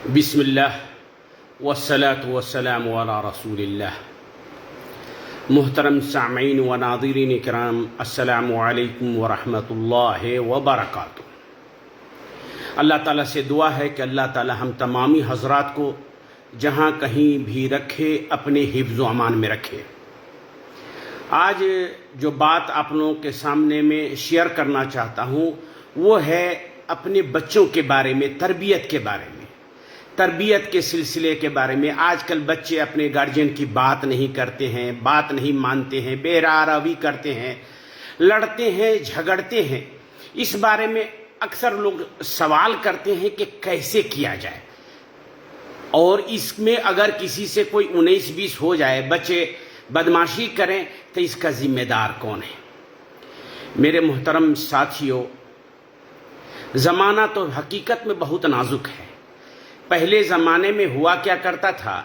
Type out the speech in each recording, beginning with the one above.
بسم اللہ والصلاة والسلام علی رسول اللہ۔ محترم سامعین و ناظرین کرام، السلام علیکم ورحمۃ اللہ وبرکاتہ۔ اللہ تعالیٰ سے دعا ہے کہ اللہ تعالیٰ ہم تمامی حضرات کو جہاں کہیں بھی رکھے اپنے حفظ و امان میں رکھے۔ آج جو بات آپ لوگوں کے سامنے میں شیئر کرنا چاہتا ہوں وہ ہے اپنے بچوں کے بارے میں، تربیت کے بارے میں، تربیت کے سلسلے کے بارے میں۔ آج کل بچے اپنے گارجین کی بات نہیں کرتے ہیں، بات نہیں مانتے ہیں، بے روی کرتے ہیں، لڑتے ہیں، جھگڑتے ہیں۔ اس بارے میں اکثر لوگ سوال کرتے ہیں کہ کیسے کیا جائے، اور اس میں اگر کسی سے کوئی 19-20 ہو جائے، بچے بدماشی کریں، تو اس کا ذمہ دار کون ہے؟ میرے محترم ساتھیوں، زمانہ تو حقیقت میں بہت نازک ہے۔ پہلے زمانے میں ہوا کیا کرتا تھا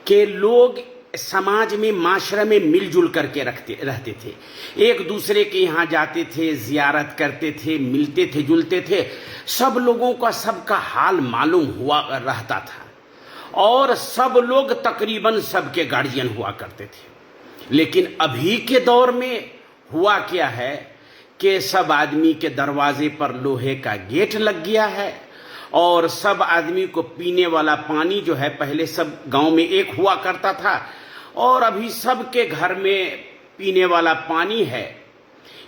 کہ لوگ سماج میں، معاشرے میں مل جل کر کے رہتے تھے، ایک دوسرے کے یہاں جاتے تھے، زیارت کرتے تھے، ملتے تھے، جلتے تھے، سب لوگوں کا سب کا حال معلوم ہوا رہتا تھا، اور سب لوگ تقریباً سب کے گارجین ہوا کرتے تھے۔ لیکن ابھی کے دور میں ہوا کیا ہے کہ سب آدمی کے دروازے پر لوہے کا گیٹ لگ گیا ہے، اور سب آدمی کو پینے والا پانی جو ہے، پہلے سب گاؤں میں ایک ہوا کرتا تھا، اور ابھی سب کے گھر میں پینے والا پانی ہے۔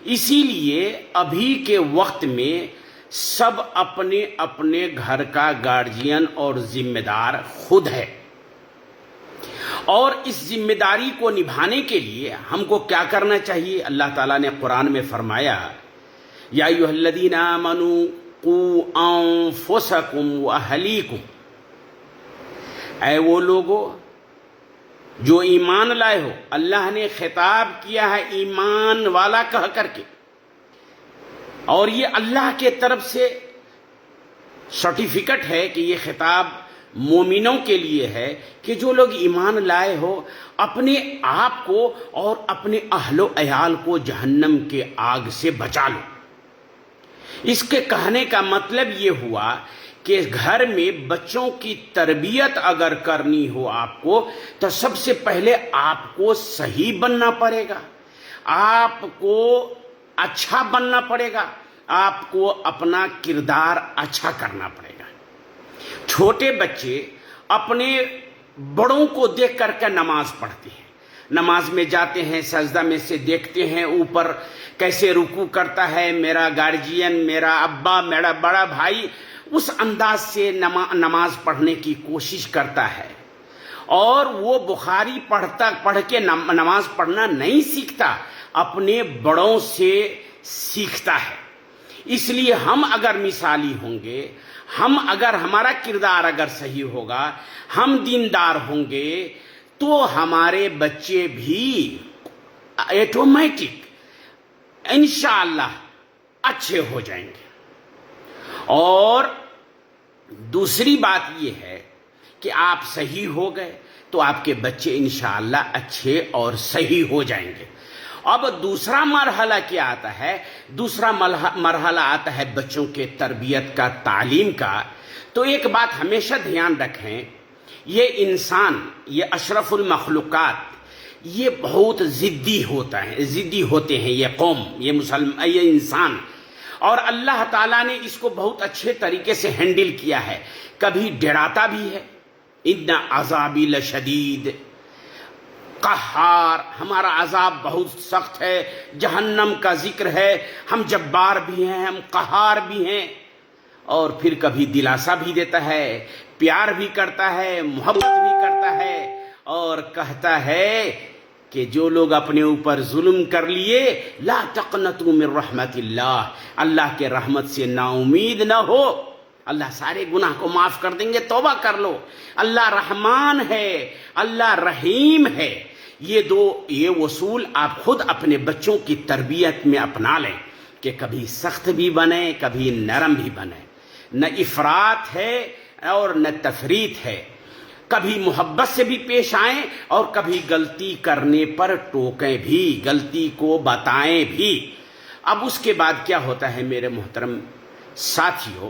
اسی لیے ابھی کے وقت میں سب اپنے اپنے گھر کا گارجین اور ذمہ دار خود ہے، اور اس ذمہ داری کو نبھانے کے لیے ہم کو کیا کرنا چاہیے؟ اللہ تعالیٰ نے قرآن میں فرمایا، یا ایھا الذین آمنوا قوا انفسکم واہلیکم، اے وہ لوگو جو ایمان لائے ہو۔ اللہ نے خطاب کیا ہے ایمان والا کہہ کر کے، اور یہ اللہ کے طرف سے سرٹیفکیٹ ہے کہ یہ خطاب مومنوں کے لیے ہے کہ جو لوگ ایمان لائے ہو، اپنے آپ کو اور اپنے اہل و عیال کو جہنم کے آگ سے بچا لو۔ اس کے کہنے کا مطلب یہ ہوا کہ گھر میں بچوں کی تربیت اگر کرنی ہو آپ کو، تو سب سے پہلے آپ کو صحیح بننا پڑے گا، آپ کو اچھا بننا پڑے گا، آپ کو اپنا کردار اچھا کرنا پڑے گا۔ چھوٹے بچے اپنے بڑوں کو دیکھ کر کے نماز پڑھتے ہیں، نماز میں جاتے ہیں، سجدہ میں سے دیکھتے ہیں اوپر کیسے رکوع کرتا ہے میرا گارجین، میرا ابا، میرا بڑا بھائی، اس انداز سے نماز پڑھنے کی کوشش کرتا ہے، اور وہ بخاری پڑھ کے نماز پڑھنا نہیں سیکھتا، اپنے بڑوں سے سیکھتا ہے۔ اس لیے ہم اگر مثالی ہوں گے، ہم اگر ہمارا کردار اگر صحیح ہوگا، ہم دیندار ہوں گے، تو ہمارے بچے بھی آٹومیٹک انشاءاللہ اچھے ہو جائیں گے۔ اور دوسری بات یہ ہے کہ آپ صحیح ہو گئے تو آپ کے بچے انشاءاللہ اچھے اور صحیح ہو جائیں گے۔ اب دوسرا مرحلہ کیا آتا ہے؟ دوسرا مرحلہ آتا ہے بچوں کے تربیت کا، تعلیم کا۔ تو ایک بات ہمیشہ دھیان رکھیں، یہ انسان، یہ اشرف المخلوقات، یہ بہت ضدی ہوتے ہیں، یہ قوم، یہ انسان، اور اللہ تعالیٰ نے اس کو بہت اچھے طریقے سے ہینڈل کیا ہے۔ کبھی ڈراتا بھی ہے، ان عذابی لشدید، قہار، ہمارا عذاب بہت سخت ہے، جہنم کا ذکر ہے، ہم جبار بھی ہیں، ہم قہار بھی ہیں۔ اور پھر کبھی دلاسا بھی دیتا ہے، پیار بھی کرتا ہے، محبت بھی کرتا ہے، اور کہتا ہے کہ جو لوگ اپنے اوپر ظلم کر لیے، لا تقنطوا من رحمت اللہ، اللہ کے رحمت سے نا امید نہ ہو، اللہ سارے گناہ کو معاف کر دیں گے، توبہ کر لو۔ اللہ رحمان ہے، اللہ رحیم ہے۔ یہ اصول آپ خود اپنے بچوں کی تربیت میں اپنا لیں کہ کبھی سخت بھی بنے، کبھی نرم بھی بنے، نہ افراط ہے اور نہ تفریط ہے، کبھی محبت سے بھی پیش آئیں اور کبھی غلطی کرنے پر ٹوکیں بھی، غلطی کو بتائیں بھی۔ اب اس کے بعد کیا ہوتا ہے میرے محترم ساتھیوں،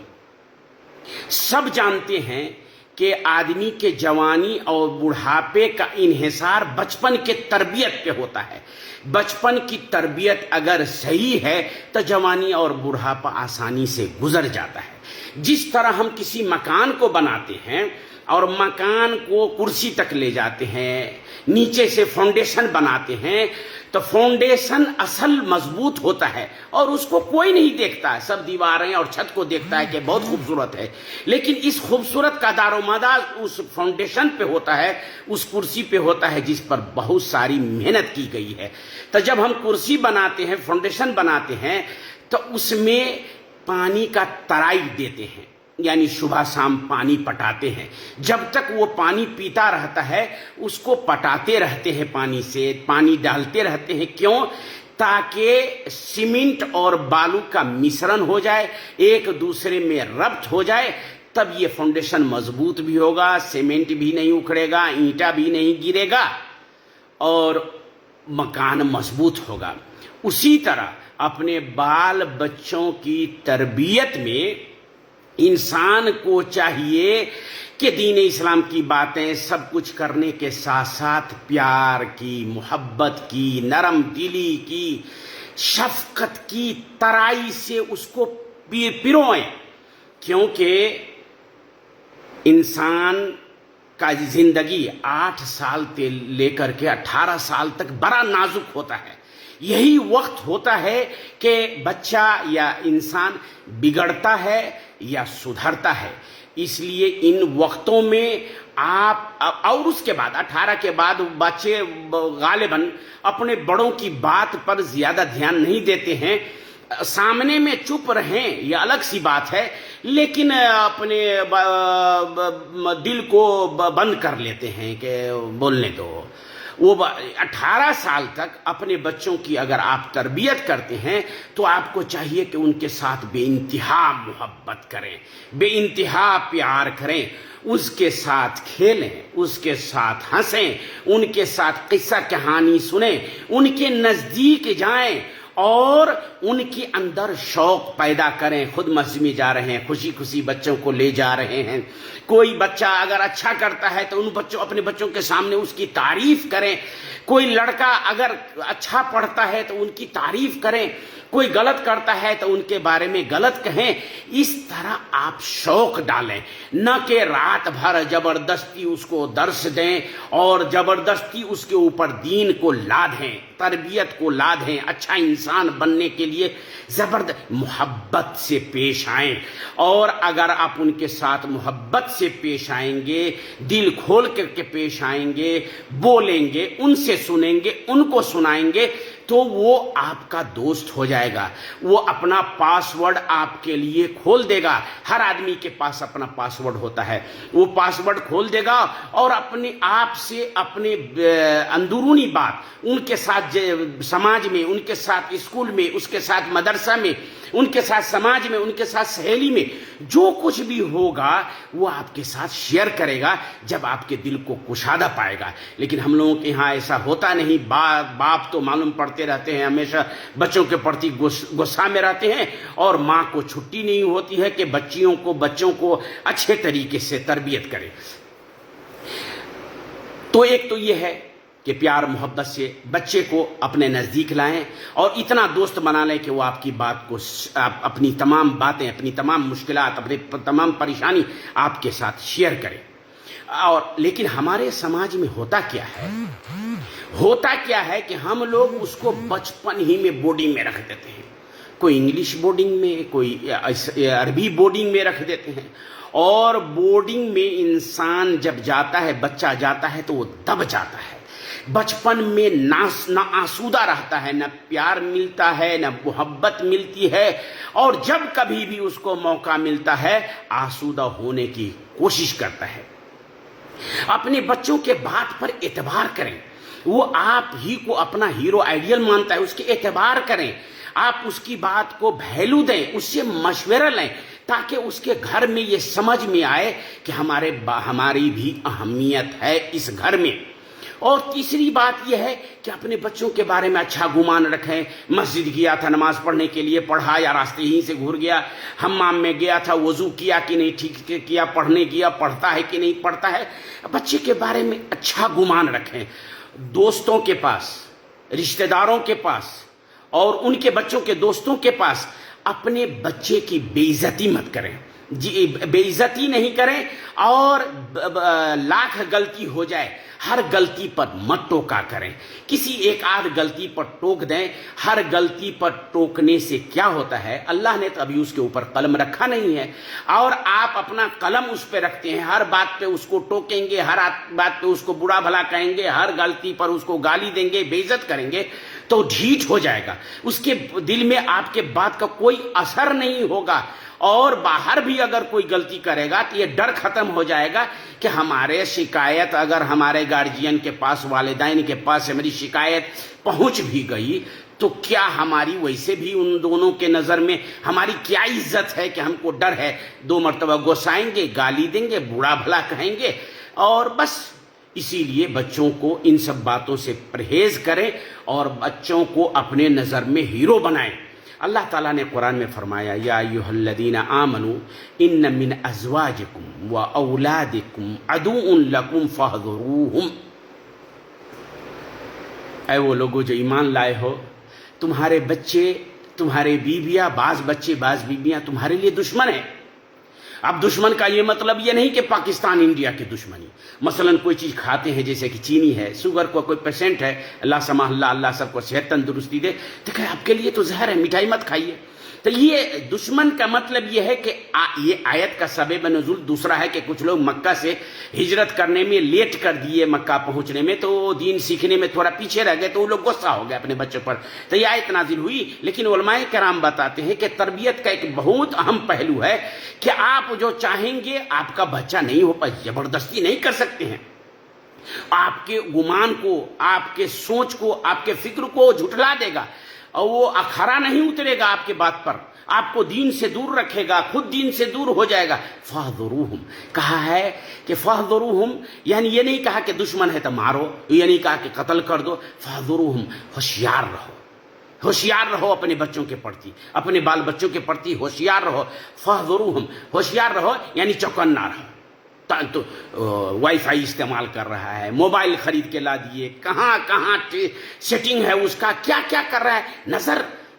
سب جانتے ہیں کہ آدمی کے جوانی اور بڑھاپے کا انحصار بچپن کے تربیت پہ ہوتا ہے. بچپن کی تربیت اگر صحیح ہے تو جوانی اور بڑھاپا آسانی سے گزر جاتا ہے. جس طرح ہم کسی مکان کو بناتے ہیں اور مکان کو کرسی تک لے جاتے ہیں، نیچے سے فاؤنڈیشن بناتے ہیں، تو فاؤنڈیشن اصل مضبوط ہوتا ہے اور اس کو کوئی نہیں دیکھتا ہے. سب دیواریں اور چھت کو دیکھتا ہے کہ بہت خوبصورت ہے، لیکن اس خوبصورت کا دار و مدار اس فاؤنڈیشن پہ ہوتا ہے، اس کرسی پہ ہوتا ہے جس پر بہت ساری محنت کی گئی ہے. تو جب ہم کرسی بناتے ہیں، فاؤنڈیشن بناتے ہیں، تو اس میں پانی کا ترائی دیتے ہیں، یعنی صبح شام پانی پٹاتے ہیں. جب تک وہ پانی پیتا رہتا ہے اس کو پٹاتے رہتے ہیں، پانی سے پانی ڈالتے رہتے ہیں. کیوں؟ تاکہ سیمنٹ اور بالو کا مشرن ہو جائے، ایک دوسرے میں ربط ہو جائے، تب یہ فاؤنڈیشن مضبوط بھی ہوگا، سیمنٹ بھی نہیں اکھڑے گا، اینٹا بھی نہیں گرے گا اور مکان مضبوط ہوگا. اسی طرح اپنے بال بچوں کی تربیت میں انسان کو چاہیے کہ دین اسلام کی باتیں سب کچھ کرنے کے ساتھ ساتھ پیار کی، محبت کی، نرم دلی کی، شفقت کی ترائی سے اس کو پروئیں. کیونکہ انسان کا زندگی 8 سال سے لے کر کے 18 سال تک بڑا نازک ہوتا ہے. یہی وقت ہوتا ہے کہ بچہ یا انسان بگڑتا ہے یا سدھرتا ہے. اس لیے ان وقتوں میں آپ اور اس کے بعد 18 کے بعد بچے غالباً اپنے بڑوں کی بات پر زیادہ دھیان نہیں دیتے ہیں. سامنے میں چپ رہیں یہ الگ سی بات ہے، لیکن اپنے دل کو بند کر لیتے ہیں کہ بولنے دو. وہ 18 سال تک اپنے بچوں کی اگر آپ تربیت کرتے ہیں تو آپ کو چاہیے کہ ان کے ساتھ بے انتہا محبت کریں، بے انتہا پیار کریں، اس کے ساتھ کھیلیں، اس کے ساتھ ہنسیں، ان کے ساتھ قصہ کہانی سنیں، ان کے نزدیک جائیں اور ان کے اندر شوق پیدا کریں. خود مسجد میں جا رہے ہیں، خوشی خوشی بچوں کو لے جا رہے ہیں. کوئی بچہ اگر اچھا کرتا ہے تو اپنے بچوں کے سامنے اس کی تعریف کریں. کوئی لڑکا اگر اچھا پڑھتا ہے تو ان کی تعریف کریں. کوئی غلط کرتا ہے تو ان کے بارے میں غلط کہیں. اس طرح آپ شوق ڈالیں، نہ کہ رات بھر زبردستی اس کو درس دیں اور زبردستی اس کے اوپر دین کو لادیں، تربیت کو لادیں. اچھا انسان بننے کے لیے زبردست محبت سے پیش آئیں، اور اگر آپ ان کے ساتھ محبت سے پیش آئیں گے، دل کھول کر کے پیش آئیں گے، بولیں گے، ان سے سنیں گے، ان کو سنائیں گے، تو وہ آپ کا دوست ہو جائے گا. وہ اپنا پاسورڈ آپ کے لیے کھول دے گا. ہر آدمی کے پاس اپنا پاسورڈ ہوتا ہے. وہ پاسورڈ کھول دے گا اور اپنے آپ سے اپنے اندرونی بات ان کے ساتھ سماج میں، ان کے ساتھ اسکول میں، اس کے ساتھ مدرسہ میں، ان کے ساتھ سماج میں، ان کے ساتھ سہیلی میں جو کچھ بھی ہوگا وہ آپ کے ساتھ شیئر کرے گا جب آپ کے دل کو کشادہ پائے گا. لیکن ہم لوگوں کے ہاں ایسا ہوتا نہیں. باپ تو معلوم پڑتے رہتے ہیں، ہمیشہ بچوں کے پرتی غصہ میں رہتے ہیں، اور ماں کو چھٹی نہیں ہوتی ہے کہ بچوں کو اچھے طریقے سے تربیت کرے. تو ایک تو یہ ہے کہ پیار محبت سے بچے کو اپنے نزدیک لائیں اور اتنا دوست بنا لیں کہ وہ آپ کی بات کو، اپنی تمام باتیں، اپنی تمام مشکلات، اپنی تمام پریشانی آپ کے ساتھ شیئر کریں. اور لیکن ہمارے سماج میں ہوتا کیا ہے کہ ہم لوگ اس کو بچپن ہی میں بورڈنگ میں رکھ دیتے ہیں. کوئی انگلش بورڈنگ میں، کوئی عربی بورڈنگ میں رکھ دیتے ہیں. اور بورڈنگ میں انسان جب جاتا ہے، بچہ جاتا ہے تو وہ دب جاتا ہے. بچپن میں نہ آسودہ رہتا ہے، نہ پیار ملتا ہے، نہ محبت ملتی ہے، اور جب کبھی بھی اس کو موقع ملتا ہے آسودہ ہونے کی کوشش کرتا ہے. اپنے بچوں کے بات پر اعتبار کریں. وہ آپ ہی کو اپنا ہیرو آئیڈیل مانتا ہے، اس کے اعتبار کریں. آپ اس کی بات کو ویلیو دیں، اس سے مشورہ لیں، تاکہ اس کے گھر میں یہ سمجھ میں آئے کہ ہماری بھی اہمیت ہے اس گھر میں. اور تیسری بات یہ ہے کہ اپنے بچوں کے بارے میں اچھا گمان رکھیں. مسجد گیا تھا نماز پڑھنے کے لیے، پڑھا یا راستے ہی سے گھر گیا، حمام میں گیا تھا، وضو کیا کہ نہیں ٹھیک کیا، پڑھنے گیا پڑھتا ہے کہ نہیں پڑھتا ہے. بچے کے بارے میں اچھا گمان رکھیں. دوستوں کے پاس، رشتہ داروں کے پاس اور ان کے بچوں کے دوستوں کے پاس اپنے بچے کی بے عزتی مت کریں. جی بے عزتی نہیں کریں، اور لاکھ غلطی ہو جائے ہر غلطی پر مت ٹوکا کریں. کسی ایک آدھ غلطی پر ٹوک دیں. ہر غلطی پر ٹوکنے سے کیا ہوتا ہے، اللہ نے تو ابھی اس کے اوپر قلم رکھا نہیں ہے، اور آپ اپنا قلم اس پہ رکھتے ہیں. ہر بات پہ اس کو ٹوکیں گے، ہر بات پہ اس کو برا بھلا کہیں گے، ہر غلطی پر اس کو گالی دیں گے، بے عزت کریں گے، تو ڈھیٹ ہو جائے گا. اس کے دل میں آپ کے بات کا کوئی اثر نہیں ہوگا، اور باہر بھی اگر کوئی غلطی کرے گا تو یہ ڈر ختم ہو جائے گا کہ ہمارے شکایت اگر ہمارے گارجین کے پاس، والدین کے پاس ہماری شکایت پہنچ بھی گئی تو کیا ہماری ویسے بھی ان دونوں کے نظر میں ہماری کیا عزت ہے کہ ہم کو ڈر ہے. 2 مرتبہ غسائیں گے، گالی دیں گے، برا بھلا کہیں گے، اور بس. اسی لیے بچوں کو ان سب باتوں سے پرہیز کریں اور بچوں کو اپنے نظر میں ہیرو بنائیں. اللہ تعالیٰ نے قرآن میں فرمایا، یا ایھا الذین آمنوا ان من ازواجکم و اولادکم عدو لکم فاحذروہم. اے وہ لوگوں جو ایمان لائے ہو، تمہارے بچے، تمہارے بیویاں، بعض بچے بعض بیویاں تمہارے لیے دشمن ہیں. اب دشمن کا یہ مطلب یہ نہیں کہ پاکستان انڈیا کی دشمنی. مثلا کوئی چیز کھاتے ہیں جیسے کہ چینی ہے، شوگر کو کوئی پیشنٹ ہے، اللہ سماح اللہ سب کو صحت تندرستی دے، تو کہ آپ کے لیے تو زہر ہے، مٹھائی مت کھائیے. تو یہ دشمن کا مطلب یہ ہے کہ یہ آیت کا سبب نزول دوسرا ہے کہ کچھ لوگ مکہ سے ہجرت کرنے میں لیٹ کر دیے، مکہ پہنچنے میں، تو دین سیکھنے میں تھوڑا پیچھے رہ گئے، تو وہ لوگ غصہ ہو گئے اپنے بچوں پر، تو یہ آیت نازل ہوئی. لیکن علماء کرام بتاتے ہیں کہ تربیت کا ایک بہت اہم پہلو ہے کہ آپ جو چاہیں گے آپ کا بچہ نہیں ہو پائے، زبردستی نہیں کر سکتے ہیں. آپ کے گمان کو، آپ کے سوچ کو، آپ کے فکر کو جھٹلا دے گا، اور وہ اکھرا نہیں اترے گا آپ کے بات پر، آپ کو دین سے دور رکھے گا، خود دین سے دور ہو جائے گا. فاحذروہم کہا ہے کہ فاحذروہم، یعنی یہ نہیں کہا کہ دشمن ہے تو مارو، یہ نہیں کہا کہ قتل کر دو. فاحذروہم، ہوشیار رہو، ہوشیار رہو اپنے بچوں کے پرتی، اپنے بال بچوں کے پرتی ہوشیار رہو. فاحذروہم، ہوشیار رہو یعنی چوکنا رہو. تو وائی فائی استعمال کر رہا ہے، موبائل خرید کے لا دیے، کہاں کہاں سیٹنگ ہے اس کا، کیا کیا کر رہا ہے،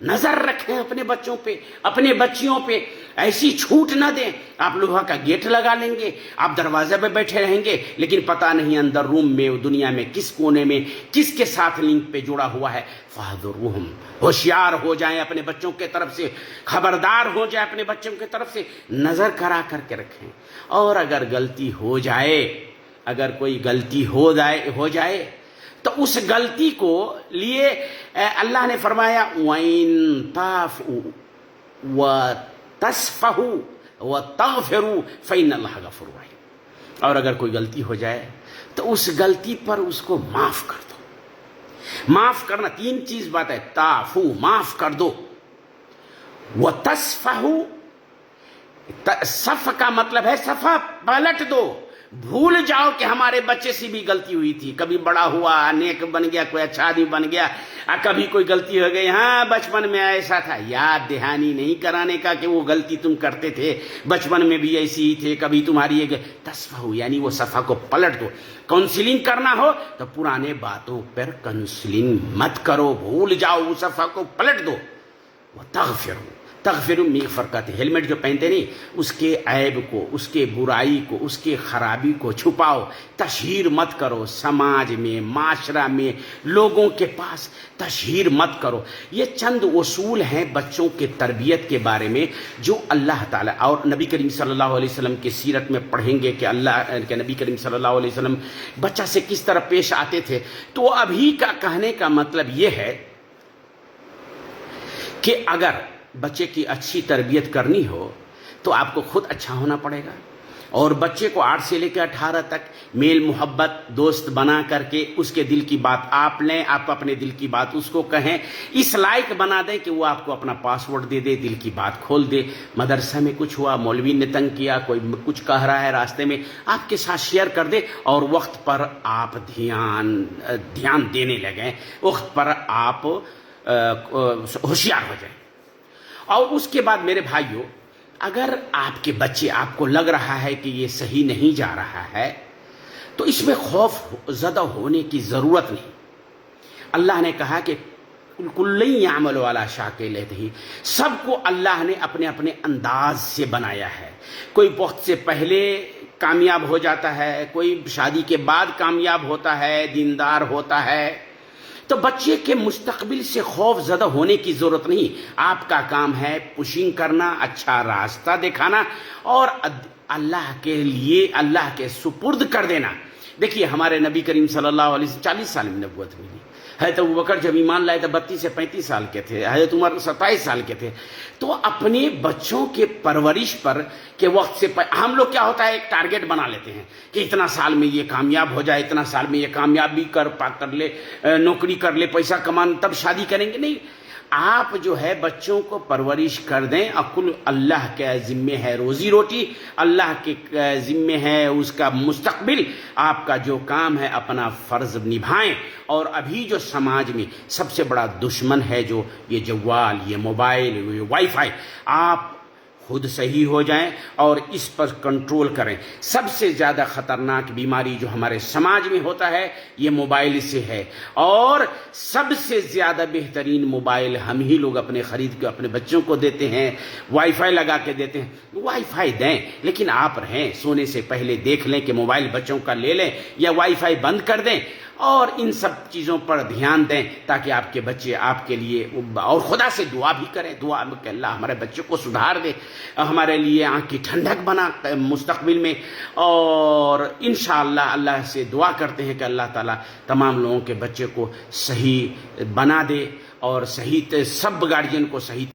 نظر رکھیں اپنے بچوں پہ، اپنے بچیوں پہ. ایسی چھوٹ نہ دیں. آپ لوہا کا گیٹ لگا لیں گے، آپ دروازے پہ بیٹھے رہیں گے، لیکن پتہ نہیں اندر روم میں، دنیا میں کس کونے میں کس کے ساتھ لنک پہ جڑا ہوا ہے. فاحذروہم، ہوشیار ہو جائیں اپنے بچوں کے طرف سے، خبردار ہو جائیں اپنے بچوں کی طرف سے، نظر کرا کر کے رکھیں. اور اگر غلطی ہو جائے، اگر کوئی غلطی ہو جائے تو اس غلطی کو لیے اللہ نے فرمایا وَإِن تَعْفُوا وَتَصْفَحُوا وَتَغْفِرُوا فَإِنَّ اللَّهَ غَفُورٌ رَحِيمٌ. اور اگر کوئی غلطی ہو جائے تو اس غلطی پر اس کو معاف کر دو. معاف کرنا 3 چیز بات ہے. تعفو، معاف کر دو. وَتَصْفَحُوا، صف کا مطلب ہے صفحہ پلٹ دو. بھول جاؤ کہ ہمارے بچے سے بھی غلطی ہوئی تھی، کبھی بڑا ہوا، نیک بن گیا، کوئی اچھا آدمی بن گیا، کبھی کوئی غلطی ہو گئی، ہاں بچپن میں ایسا تھا. یاد دہانی نہیں کرانے کا کہ وہ غلطی تم کرتے تھے، بچپن میں بھی ایسی ہی تھے، کبھی تمہاری یہ تصفح یعنی وہ صفحہ کو پلٹ دو. کاؤنسلنگ کرنا ہو تو پرانے باتوں پر کاؤنسلنگ مت کرو، بھول جاؤ، وہ صفحہ کو پلٹ دو. وہ تغفر فرقت، ہیلمٹ جو پہنتے نہیں، اس کے عیب کو، اس کے برائی کو، اس کے خرابی کو چھپاؤ، تشہیر مت کرو. سماج میں، معاشرہ میں، لوگوں کے پاس تشہیر مت کرو. یہ چند اصول ہیں بچوں کے تربیت کے بارے میں جو اللہ تعالیٰ اور نبی کریم صلی اللہ علیہ وسلم کی سیرت میں پڑھیں گے کہ اللہ کے نبی کریم صلی اللہ علیہ وسلم بچہ سے کس طرح پیش آتے تھے. تو ابھی کا کہنے کا مطلب یہ ہے کہ اگر بچے کی اچھی تربیت کرنی ہو تو آپ کو خود اچھا ہونا پڑے گا، اور بچے کو 8 سے لے کے 18 تک میل محبت دوست بنا کر کے اس کے دل کی بات آپ لیں، آپ اپنے دل کی بات اس کو کہیں، اس لائق بنا دیں کہ وہ آپ کو اپنا پاسورڈ دے دے، دل کی بات کھول دے۔ مدرسہ میں کچھ ہوا، مولوی نے تنگ کیا، کوئی کچھ کہہ رہا ہے راستے میں، آپ کے ساتھ شیئر کر دے اور وقت پر آپ دھیان دینے لگیں، وقت پر آپ ہوشیار ہو جائیں۔ اور اس کے بعد میرے بھائیوں، اگر آپ کے بچے آپ کو لگ رہا ہے کہ یہ صحیح نہیں جا رہا ہے تو اس میں خوف زدہ ہونے کی ضرورت نہیں۔ اللہ نے کہا کہ کُلٌّ یعملُ علی شاکلتہ، سب کو اللہ نے اپنے اپنے انداز سے بنایا ہے۔ کوئی وقت سے پہلے کامیاب ہو جاتا ہے، کوئی شادی کے بعد کامیاب ہوتا ہے، دیندار ہوتا ہے۔ تو بچے کے مستقبل سے خوف زدہ ہونے کی ضرورت نہیں۔ آپ کا کام ہے پشنگ کرنا، اچھا راستہ دکھانا اور اللہ کے لیے اللہ کے سپرد کر دینا۔ دیکھیے ہمارے نبی کریم صلی اللہ علیہ وسلم 40 سال میں نبوت ملی۔ حضرت ابوبکر جب ایمان لائے تو 32 سے 35 سال کے تھے، حضرت عمر 27 سال کے تھے۔ تو اپنے بچوں کے پرورش پر کے وقت سے ہم لوگ کیا ہوتا ہے ایک ٹارگٹ بنا لیتے ہیں کہ اتنا سال میں یہ کامیاب ہو جائے، اتنا سال میں یہ کامیابی کر لے، نوکری کر لے، پیسہ کمان، تب شادی کریں گے۔ نہیں، آپ جو ہے بچوں کو پرورش کر دیں۔ عقل اللہ کے ذمے ہے روزی روٹی، اللہ کے ذمے ہے اس کا مستقبل۔ آپ کا جو کام ہے اپنا فرض نبھائیں۔ اور ابھی جو سماج میں سب سے بڑا دشمن ہے جو یہ جوال، یہ موبائل، یہ وائی فائی، آپ خود صحیح ہو جائیں اور اس پر کنٹرول کریں۔ سب سے زیادہ خطرناک بیماری جو ہمارے سماج میں ہوتا ہے یہ موبائل سے ہے، اور سب سے زیادہ بہترین موبائل ہم ہی لوگ اپنے خرید کے اپنے بچوں کو دیتے ہیں، وائی فائی لگا کے دیتے ہیں۔ وائی فائی دیں لیکن آپ رہیں، سونے سے پہلے دیکھ لیں کہ موبائل بچوں کا لے لیں یا وائی فائی بند کر دیں، اور ان سب چیزوں پر دھیان دیں تاکہ آپ کے بچے آپ کے لیے، اور خدا سے دعا بھی کریں، دعا کہ اللہ ہمارے بچوں کو سدھار دے، ہمارے لیے آنکھ کی ٹھنڈک بنا مستقبل میں۔ اور انشاءاللہ اللہ سے دعا کرتے ہیں کہ اللہ تعالیٰ تمام لوگوں کے بچے کو صحیح بنا دے اور صحیح، سب گارجین کو صحیح